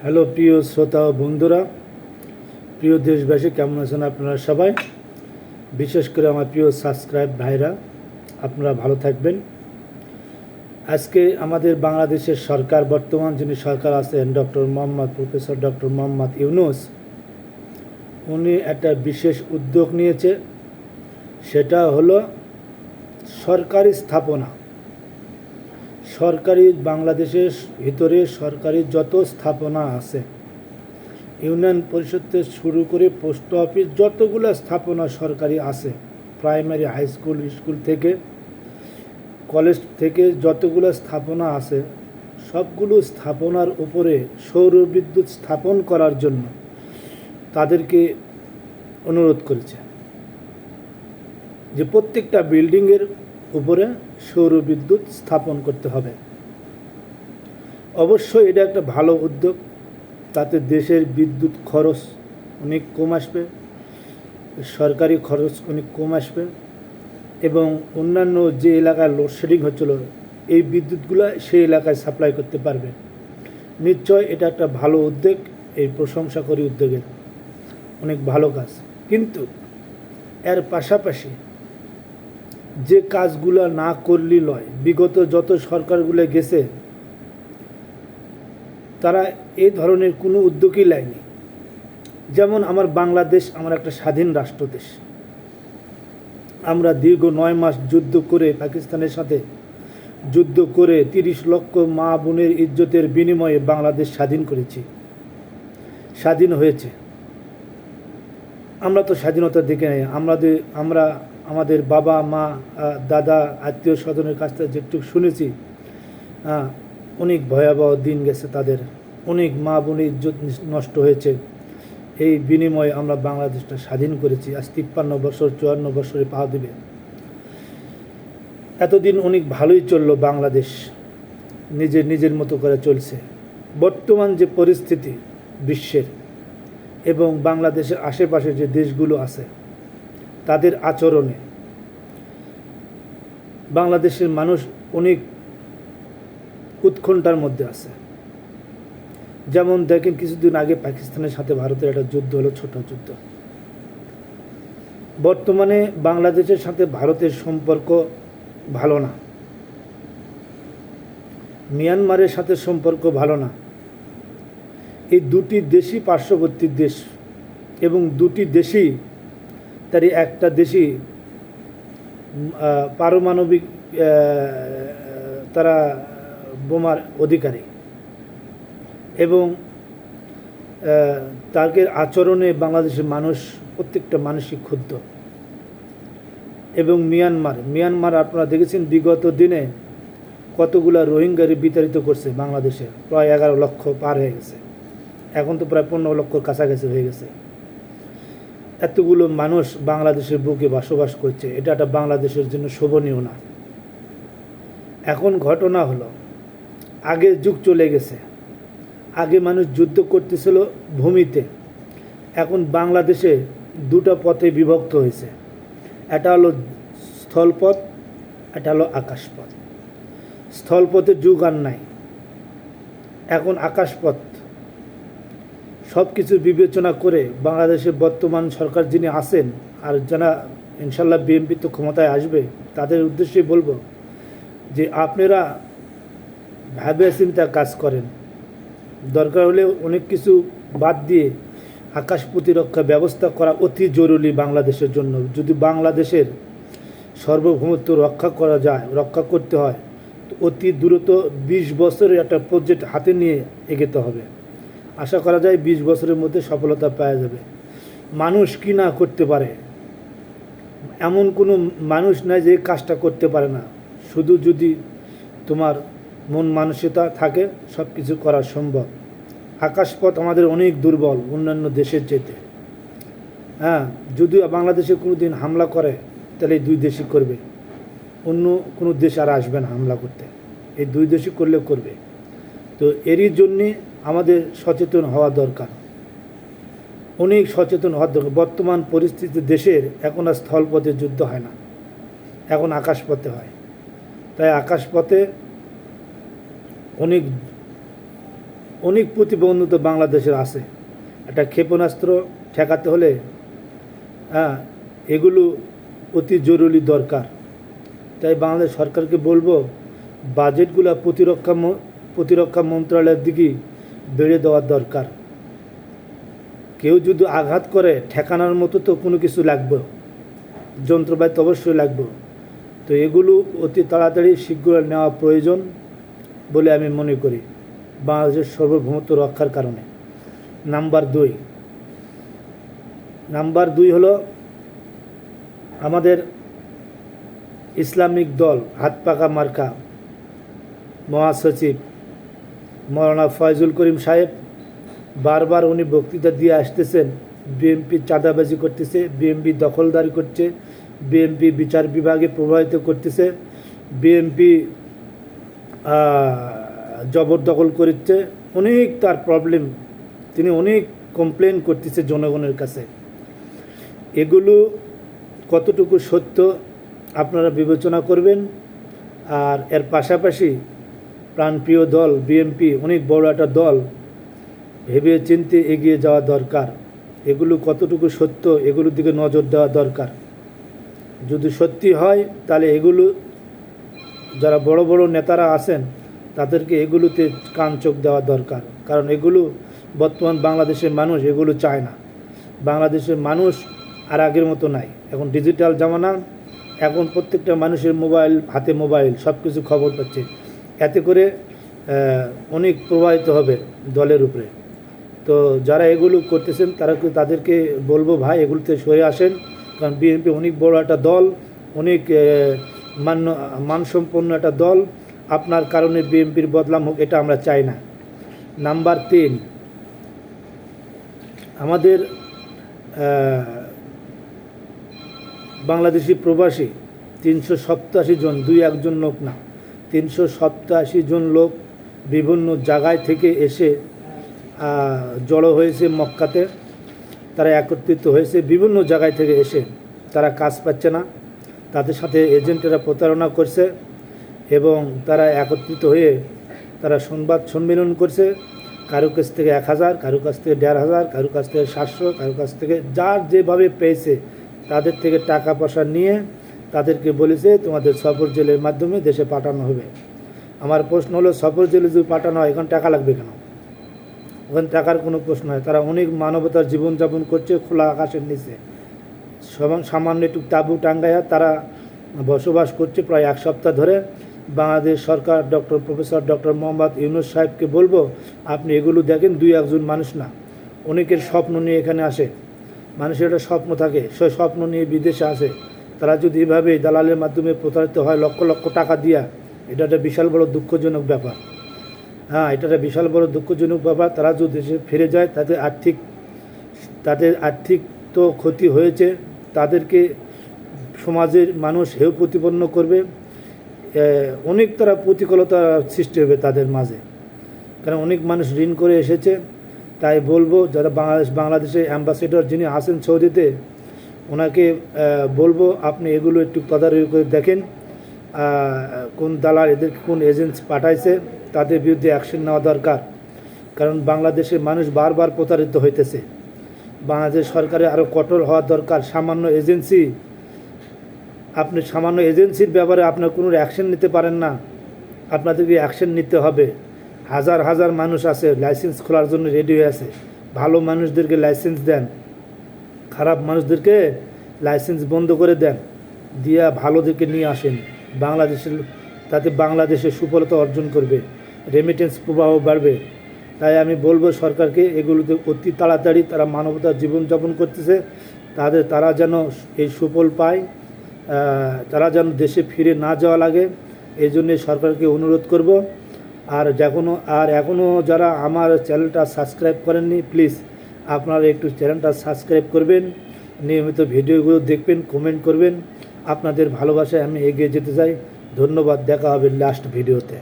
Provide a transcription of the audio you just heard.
Hello প্রিয় শ্রোতা ও বন্ধুরা, প্রিয় দেশবাসী, কেমন আছেন আপনারা সবাই? বিশেষ করে আমার প্রিয় সাবস্ক্রাইব ভাইরা, আপনারা ভালো থাকবেন। আজকে আমাদের বাংলাদেশের সরকার, বর্তমান যিনি সরকার আছেন প্রফেসর ডক্টর মোহাম্মদ ইউনূস, উনি একটা বিশেষ উদ্যোগ নিয়েছে। সেটা হলো সরকারি স্থাপনা। বাংলাদেশের ভিতরে সরকারি যত স্থাপনা আছে, ইউনিয়ন পরিষদ থেকে শুরু করে পোস্ট অফিস, যতগুলো স্থাপনা সরকারি আছে, প্রাইমারি হাই স্কুল থেকে কলেজ থেকে যতগুলো স্থাপনা আছে, সবগুলো স্থাপনার উপরে সৌর বিদ্যুৎ স্থাপন করার জন্য তাদেরকে অনুরোধ করেছে যে প্রত্যেকটা বিল্ডিংয়ের উপরে সৌর বিদ্যুৎ স্থাপন করতে হবে। অবশ্যই এটা একটা ভালো উদ্যোগ, তাতে দেশের বিদ্যুৎ খরচ অনেক কম আসবে, সরকারি খরচ অনেক কম আসবে, এবং অন্যান্য যে এলাকায় লোডশেডিং হচ্ছিল, এই বিদ্যুৎগুলো সেই এলাকায় সাপ্লাই করতে পারবে। নিশ্চয় এটা একটা ভালো উদ্যোগ, এই প্রশংসা করি উদ্যোগের, অনেক ভালো কাজ। কিন্তু এর পাশাপাশি যে কাজগুলো না করলেই নয়, বিগত যত সরকারগুলো গেছে তারা এই ধরনের কোনো উদ্যোগই নেয়নি। যেমন আমার বাংলাদেশ, আমার একটা স্বাধীন রাষ্ট্রদেশ। আমরা দীর্ঘ 9 মাস যুদ্ধ করে, পাকিস্তানের সাথে যুদ্ধ করে 30 লক্ষ মা বোনের ইজ্জতের বিনিময়ে বাংলাদেশ স্বাধীন করেছি, স্বাধীন হয়েছে। আমরা তো স্বাধীনতা দেখে নেই। আমরা আমাদের বাবা মা দাদা আত্মীয় স্বজনের কাছ থেকে যেটুকু শুনেছি, অনেক ভয়াবহ দিন গেছে, তাদের অনেক মা বোনের ইজ্জত নষ্ট হয়েছে। এই বিনিময়ে আমরা বাংলাদেশটা স্বাধীন করেছি। আজ 53 বছর, 54 বছরে পা দিবে। এতদিন অনেক ভালোই চললো বাংলাদেশ, নিজের মতো করে চলছে। বর্তমান যে পরিস্থিতি বিশ্বের এবং বাংলাদেশের আশেপাশে যে দেশগুলো আছে, তাদের আচরণে বাংলাদেশের মানুষ অনেক উৎকণ্ঠার মধ্যে আছে। যেমন দেখেন, কিছুদিন আগে পাকিস্তানের সাথে ভারতের একটা যুদ্ধ হলো, ছোট যুদ্ধ। বর্তমানে বাংলাদেশের সাথে ভারতের সম্পর্ক ভালো না, মিয়ানমারের সাথে সম্পর্ক ভালো না। এই দুটি দেশই পার্শ্ববর্তী দেশ, এবং দুটি দেশই তারই একটা দেশই পারমাণবিক তারা বোমার অধিকারী, এবং তাদের আচরণে বাংলাদেশের মানুষ, প্রত্যেকটা মানুষই ক্ষুব্ধ। এবং মিয়ানমার আপনারা দেখেছেন বিগত দিনে কতগুলা রোহিঙ্গারে বিতাড়িত করছে বাংলাদেশে, প্রায় 11 লক্ষ পার হয়ে গেছে, এখন তো প্রায় 15 লক্ষর কাছাকাছি হয়ে গেছে। এতগুলো মানুষ বাংলাদেশের বুকে বসবাস করছে, এটা একটা বাংলাদেশের জন্য শোভনীয় না। এখন ঘটনা হলো, আগের যুগ চলে গেছে। আগে মানুষ যুদ্ধ করতেছিল ভূমিতে, এখন বাংলাদেশে দুটো পথে বিভক্ত হয়েছে। এটা হলো স্থলপথ, এটা হলো আকাশপথ। স্থলপথে যুগ আর নাই, এখন আকাশপথ। সব কিছু বিবেচনা করে বাংলাদেশের বর্তমান সরকার যিনি আছেন, আর যারা ইনশাল্লাহ বিএনপি তো ক্ষমতায় আসবে, তাদের উদ্দেশ্যে বলবো যে আপনারা ভাবে চিন্তা কাজ করেন। দরকার হলে অনেক কিছু বাদ দিয়ে আকাশ প্রতিরক্ষা ব্যবস্থা করা অতি জরুরি বাংলাদেশের জন্য। যদি বাংলাদেশের সার্বভৌমত্ব রক্ষা করতে হয়, তো অতি দ্রুত 20 বছরের একটা প্রজেক্ট হাতে নিয়ে এগোতে হবে। আশা করা যায় 20 বছরের মধ্যে সফলতা পাওয়া যাবে। মানুষ কি না করতে পারে, এমন কোনো মানুষ নাই যে কাজটা করতে পারে না। শুধু যদি তোমার মন মানসিকতা থাকে, সব কিছু করা সম্ভব। আকাশপথ আমাদের অনেক দুর্বল অন্যান্য দেশের চেয়ে। যদি বাংলাদেশে কোনো দিন হামলা করে, তাহলে এই দুই দেশই করবে, অন্য কোনো দেশ আর আসবে না হামলা করতে। এই দুই দেশই করলে করবে। তো এরই জন্যে আমাদের সচেতন হওয়া দরকার, অনেক সচেতন হওয়ার দরকার। বর্তমান পরিস্থিতি দেশের এখন আর স্থলপথে যুদ্ধ হয় না, এখন আকাশপথে হয়। তাই আকাশপথে অনেক অনেক প্রতিবন্ধকতা বাংলাদেশের আছে। একটা ক্ষেপণাস্ত্র ঠেকাতে হলে এগুলো অতি জরুরি দরকার। তাই বাংলাদেশ সরকারকে বলবো, বাজেটগুলো প্রতিরক্ষা মন্ত্রণালয়ের দিকে বেড়ে দেওয়ার দরকার। কেউ যদি আঘাত করে ঠেকানোর মতো তো কোনো কিছু লাগবে, যন্ত্রপাতি তো অবশ্যই লাগবে। তো এগুলো অতি তাড়াতাড়ি শীঘ্র নেওয়া প্রয়োজন বলে আমি মনে করি, বাংলাদেশের সার্বভৌমত্ব রক্ষার কারণে। নাম্বার দুই হলো আমাদের ইসলামিক দল হাত পাকা মার্কা মহাসচিব মৌলানা ফয়জুল করিম সাহেব বারবার উনি বক্তৃতা দিয়ে আসতেছেন, বিএনপি চাঁদাবাজি করতেছে, বিএনপি দখলদারি করছে, বিএনপি বিচার বিভাগে প্রভাবিত করতেছে, বিএনপি জবরদখল করছে, অনেক তার প্রবলেম, তিনি অনেক কমপ্লেন করতেছে জনগণের কাছে। এগুলো কতটুকু সত্য আপনারা বিবেচনা করবেন। আর এর পাশাপাশি প্রাণপ্রিয় দল বিএনপি অনেক বড় একটা দল, ভেবে চিন্তে এগিয়ে যাওয়া দরকার। এগুলো কতটুকু সত্য এগুলোর দিকে নজর দেওয়া দরকার। যদি সত্যি হয় তাহলে এগুলো যারা বড় বড় নেতারা আছেন তাদেরকে এগুলোতে কান চোখ দেওয়া দরকার। কারণ এগুলো বর্তমান বাংলাদেশের মানুষ এগুলো চায় না। বাংলাদেশের মানুষ আর আগের মতো নাই, এখন ডিজিটাল জামানা, এখন প্রত্যেকটা মানুষের হাতে মোবাইল, সব কিছু খবর পাচ্ছে। এতে করে অনেক প্রভাবিত হবে দলের উপরে। তো যারা এগুলো করতেছেন তাদেরকে বলবো, ভাই এগুলোতে সরে আসেন। কারণ বিএনপি অনেক বড় একটা দল, অনেক মানসম্পন্ন একটা দল। আপনার কারণে বিএনপির বদনাম হোক, এটা আমরা চাই না। নাম্বার 3, আমাদের বাংলাদেশি প্রবাসী 387 জন, 2-1 জন লোক না, 387 জন লোক বিভিন্ন জায়গায় থেকে এসে জড়ো হয়েছে মক্কাতে। তারা একত্রিত হয়েছে বিভিন্ন জায়গায় থেকে এসে, তারা কাজ পাচ্ছে না, তাদের সাথে এজেন্টেরা প্রতারণা করছে এবং তারা একত্রিত হয়ে তারা সংবাদ সম্মেলন করছে। কারো কাছ থেকে 1000, কারো কাছ থেকে 1500, কারো কাছ থেকে 700, কারো কাছ থেকে যার যেভাবে পেয়েছে তাদের থেকে টাকা পয়সা নিয়ে তাদেরকে বলেছে তোমাদের সফর জেলের মাধ্যমে দেশে পাঠানো হবে। আমার প্রশ্ন হলো, সফর জেলে যদি পাঠানো হয় এখন টাকা লাগবে কেন? ওখানে টাকার কোনো প্রশ্ন হয়। তারা অনেক মানবতার জীবনযাপন করছে খোলা আকাশের নিচে, সামান্য একটু তাঁবু টাঙ্গাইয়া তারা বসবাস করছে প্রায় 1 সপ্তাহ ধরে। বাংলাদেশ সরকার প্রফেসর ডক্টর মোহাম্মদ ইউনূস সাহেবকে বলবো, আপনি এগুলো দেখেন, 2-1 জন মানুষ না, অনেকের স্বপ্ন নিয়ে এখানে আসে। মানুষের একটা স্বপ্ন থাকে, সেই স্বপ্ন নিয়ে বিদেশে আসে। তারা যদি এভাবে দালালের মাধ্যমে প্রতারিত হয় লক্ষ লক্ষ টাকা দিয়া, এটা একটা বিশাল বড় দুঃখজনক ব্যাপার। এটা একটা বিশাল বড় দুঃখজনক ব্যাপার। তারা যদি দেশে ফিরে যায় তাদের আর্থিক তো ক্ষতি হয়েছে, তাদেরকে সমাজের মানুষ হেয় প্রতিপন্ন করবে, অনেক তারা প্রতিকূলতা সৃষ্টি হবে তাদের মাঝে। কারণ অনেক মানুষ ঋণ করে এসেছে। তাই বলবো, যারা বাংলাদেশের অ্যাম্বাসেডর যিনি আছেন সৌদিতে, ওনাকে বলবো আপনি এগুলো একটু তদারকি করে দেখেন, কোন দালাল এদেরকে কোন এজেন্সি পাঠাইছে, তাদের বিরুদ্ধে অ্যাকশন নেওয়া দরকার। কারণ বাংলাদেশের মানুষ বারবার প্রতারিত হইতেছে। বাংলাদেশ সরকারের আরও কঠোর হওয়া দরকার। সামান্য এজেন্সির ব্যাপারে আপনার কোনো অ্যাকশন নিতে পারেন না, আপনাদেরকে অ্যাকশন নিতে হবে। হাজার হাজার মানুষ আছে লাইসেন্স খোলার জন্য রেডি হয়ে আছে। ভালো মানুষদেরকে লাইসেন্স দেন, খারাপ মানুষদেরকে লাইসেন্স বন্ধ করে দেন, দিয়া ভালোদেরকে নিয়ে আসেন তাতে বাংলাদেশের সুফলতা অর্জন করবে, রেমিটেন্স প্রবাহ বাড়বে। তাই আমি বলবো সরকারকে এগুলোতে অতি তাড়াতাড়ি, তারা মানবতার জীবনযাপন করতেছে, তারা যেন এই সুফল পায়, তারা যেন দেশে ফিরে না যাওয়া লাগে, এই জন্যে সরকারকে অনুরোধ করব। আর এখনও যারা আমার চ্যানেলটা সাবস্ক্রাইব করেননি, প্লিজ আপনারা একটু চ্যানেলটা সাবস্ক্রাইব করবেন, নিয়মিত ভিডিওগুলো দেখবেন, কমেন্ট করবেন। আপনাদের ভালোবাসায় আমি এগিয়ে যেতে চাই। ধন্যবাদ, দেখা হবে লাস্ট ভিডিওতে।